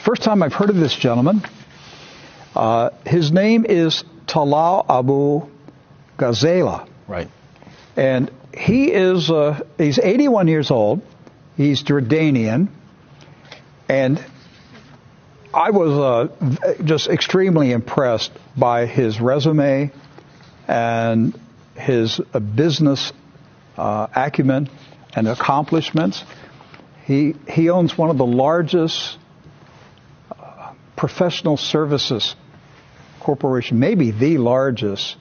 first time I've heard of this gentleman. His name is Talal Abu Ghazala. Right. And he's 81 years old. He's Jordanian. And I was just extremely impressed by his resume and his business acumen and accomplishments. He owns one of the largest professional services corporation, maybe the largest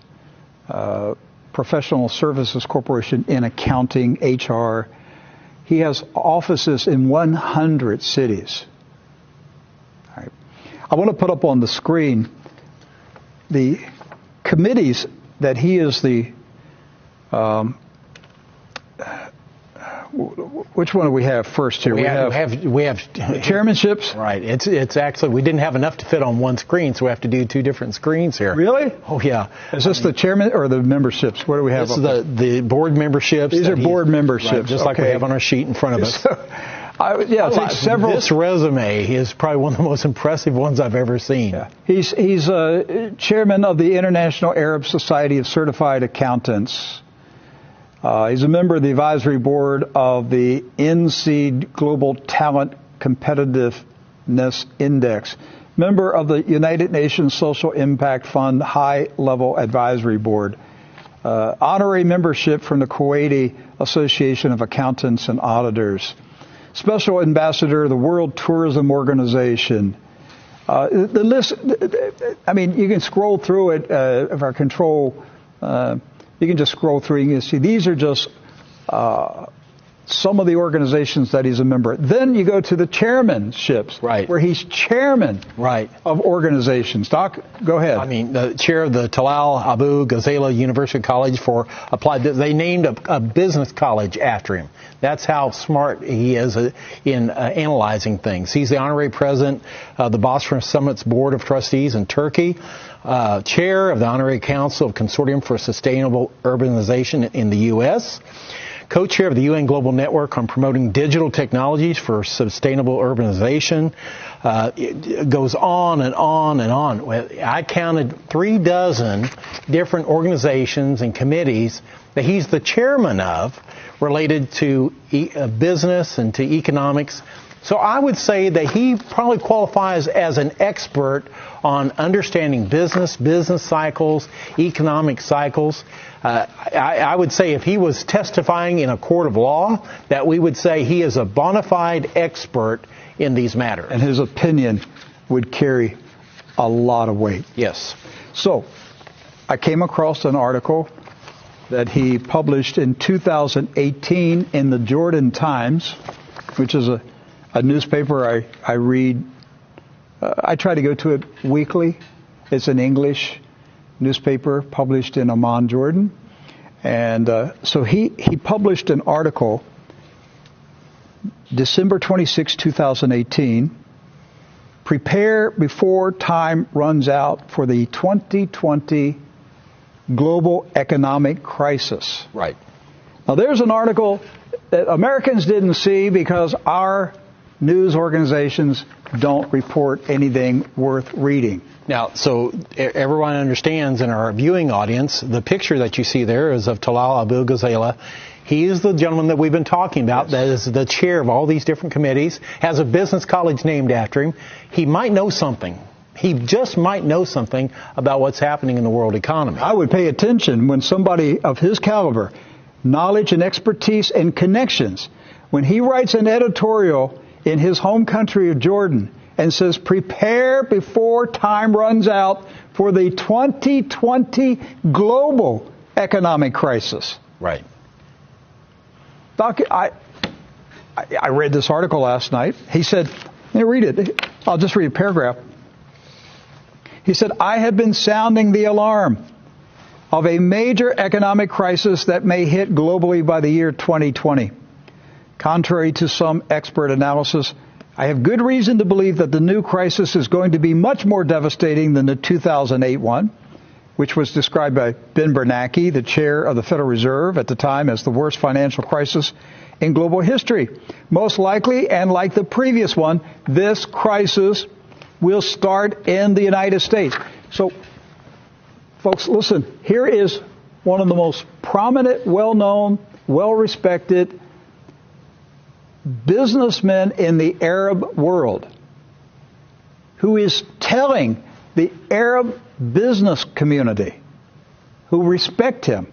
professional services corporation in accounting, HR. He has offices in 100 cities. All right. I want to put up on the screen the committees that he is the which one do we have first here? We have chairmanships. Right. It's actually, we didn't have enough to fit on one screen, so we have to do two different screens here. Really? Oh yeah. Is this the chairman or the memberships? What do we have? This is the board memberships. These are board memberships, right, just like we have on our sheet in front of us. This resume is probably one of the most impressive ones I've ever seen. Yeah. He's chairman of the International Arab Society of Certified Accountants. He's a member of the advisory board of the NSEAD Global Talent Competitiveness Index, member of the United Nations Social Impact Fund High Level Advisory Board, honorary membership from the Kuwaiti Association of Accountants and Auditors, special ambassador of the World Tourism Organization. The list, I mean, you can scroll through it if our control. You can just scroll through and you can see these are just some of the organizations that he's a member of. Then you go to the chairmanships, right, where he's chairman of organizations. Doc, go ahead. I mean, the chair of the Talal Abu Ghazala University College for Applied. They named a business college after him. That's how smart he is in analyzing things. He's the honorary president of the Bosphorus Summit's Board of Trustees in Turkey. Chair of the Honorary Council of Consortium for Sustainable Urbanization in the U.S., co-chair of the UN Global Network on Promoting Digital Technologies for Sustainable Urbanization. It goes on and on and on. I counted 36 different organizations and committees that he's the chairman of related to business and to economics. So I would say that he probably qualifies as an expert on understanding business cycles, economic cycles. I would say if he was testifying in a court of law, that we would say he is a bona fide expert in these matters. And his opinion would carry a lot of weight. Yes. So I came across an article that he published in 2018 in the Jordan Times, which is a newspaper I read. I try to go to it weekly. It's an English newspaper published in Amman, Jordan. And so he published an article December 26, 2018, Prepare Before Time Runs Out for the 2020 Global Economic Crisis. Right. Now there's an article that Americans didn't see because our news organizations don't report anything worth reading. Now, so everyone understands in our viewing audience, the picture that you see there is of Talal Abu Ghazala. He is the gentleman that we've been talking about, that is the chair of all these different committees, has a business college named after him. He might know something. He just might know something about what's happening in the world economy. I would pay attention when somebody of his caliber, knowledge and expertise and connections, when he writes an editorial in his home country of Jordan and says, prepare before time runs out for the 2020 global economic crisis. Right. Doc, I read this article last night. He said, let me read it. I'll just read a paragraph. He said, I have been sounding the alarm of a major economic crisis that may hit globally by the year 2020. Contrary to some expert analysis, I have good reason to believe that the new crisis is going to be much more devastating than the 2008 one, which was described by Ben Bernanke, the chair of the Federal Reserve at the time, as the worst financial crisis in global history. Most likely, and like the previous one, this crisis will start in the United States. So, folks, listen, here is one of the most prominent, well-known, well-respected businessmen in the Arab world who is telling the Arab business community who respect him.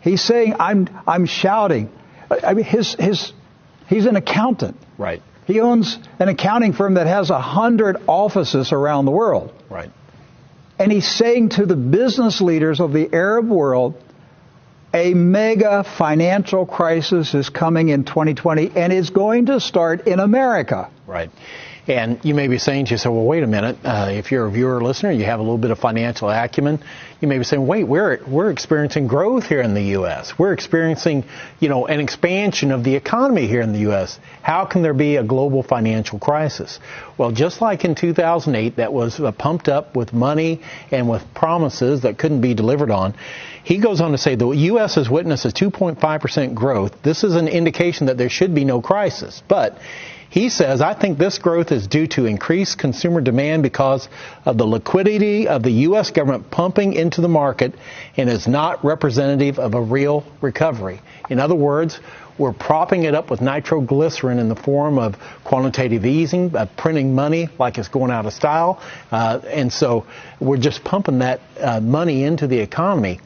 He's saying, I'm shouting. I mean, he's an accountant. Right. He owns an accounting firm that has 100 offices around the world. Right. And he's saying to the business leaders of the Arab world, a mega financial crisis is coming in 2020, and it's going to start in America. Right. And you may be saying to yourself, well, wait a minute. If you're a viewer or listener, you have a little bit of financial acumen. You may be saying, wait, we're experiencing growth here in the U.S. We're experiencing, an expansion of the economy here in the U.S. How can there be a global financial crisis? Well, just like in 2008, that was pumped up with money and with promises that couldn't be delivered on. He goes on to say the U.S. has witnessed a 2.5% growth. This is an indication that there should be no crisis. But he says, I think this growth is due to increased consumer demand because of the liquidity of the U.S. government pumping into the market and is not representative of a real recovery. In other words, we're propping it up with nitroglycerin in the form of quantitative easing, printing money like it's going out of style. And so we're just pumping that money into the economy.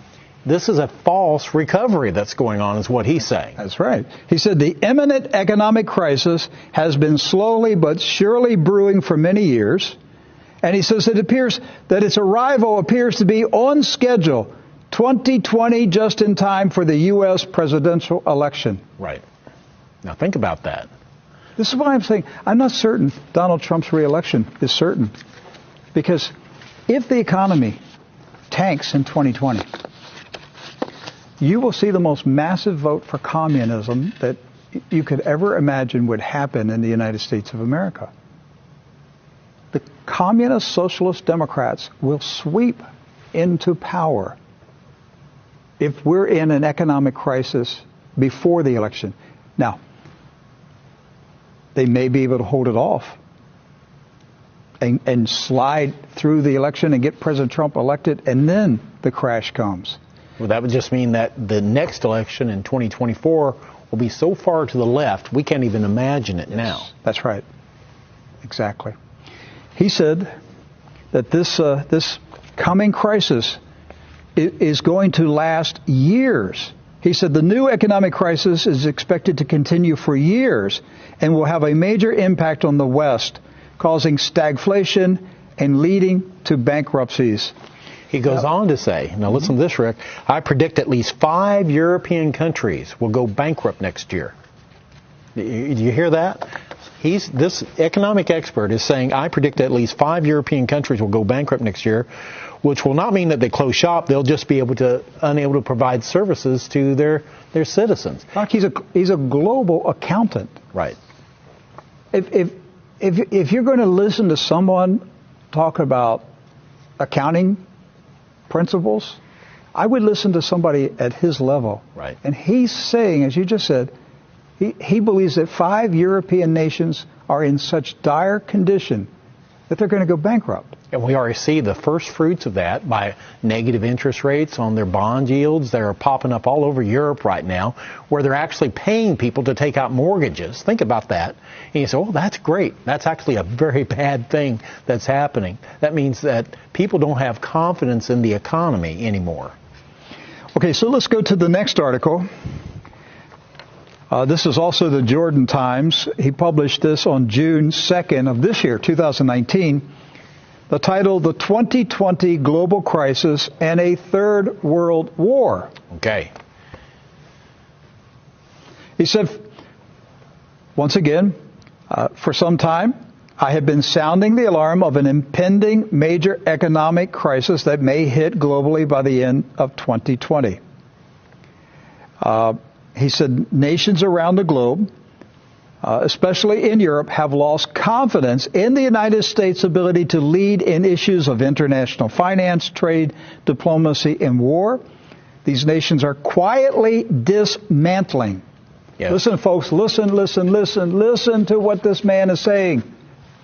This is a false recovery that's going on, is what he's saying. That's right. He said the imminent economic crisis has been slowly but surely brewing for many years. And he says it appears that its arrival appears to be on schedule, 2020, just in time for the U.S. presidential election. Right. Now think about that. This is why I'm saying I'm not certain Donald Trump's reelection is certain. Because if the economy tanks in 2020, you will see the most massive vote for communism that you could ever imagine would happen in the United States of America. The communist, socialist Democrats will sweep into power if we're in an economic crisis before the election. Now, they may be able to hold it off and slide through the election and get President Trump elected, and then the crash comes. Well, that would just mean that the next election in 2024 will be so far to the left, we can't even imagine it now. That's right. Exactly. He said that this coming crisis is going to last years. He said the new economic crisis is expected to continue for years and will have a major impact on the West, causing stagflation and leading to bankruptcies. He goes on to say, now listen to this, Rick, I predict at least 5 European countries will go bankrupt next year. Do you hear that? This economic expert is saying, I predict at least 5 European countries will go bankrupt next year, which will not mean that they close shop. They'll just be unable to provide services to their citizens. Doc, he's a global accountant. Right. If you're going to listen to someone talk about accounting principles, I would listen to somebody at his level. Right. And he's saying, as you just said, he believes that 5 European nations are in such dire condition that they're going to go bankrupt. And we already see the first fruits of that by negative interest rates on their bond yields that are popping up all over Europe right now, where they're actually paying people to take out mortgages. Think about that. And you say, oh, that's great. That's actually a very bad thing that's happening. That means that people don't have confidence in the economy anymore. Okay, so let's go to the next article. This is also the Jordan Times. He published this on June 2nd of this year, 2019. The title, The 2020 Global Crisis and a Third World War. Okay. He said, once again, for some time, I have been sounding the alarm of an impending major economic crisis that may hit globally by the end of 2020. He said, nations around the globe, especially in Europe, have lost confidence in the United States' ability to lead in issues of international finance, trade, diplomacy, and war. These nations are quietly dismantling. Yes. Listen, folks, listen to what this man is saying.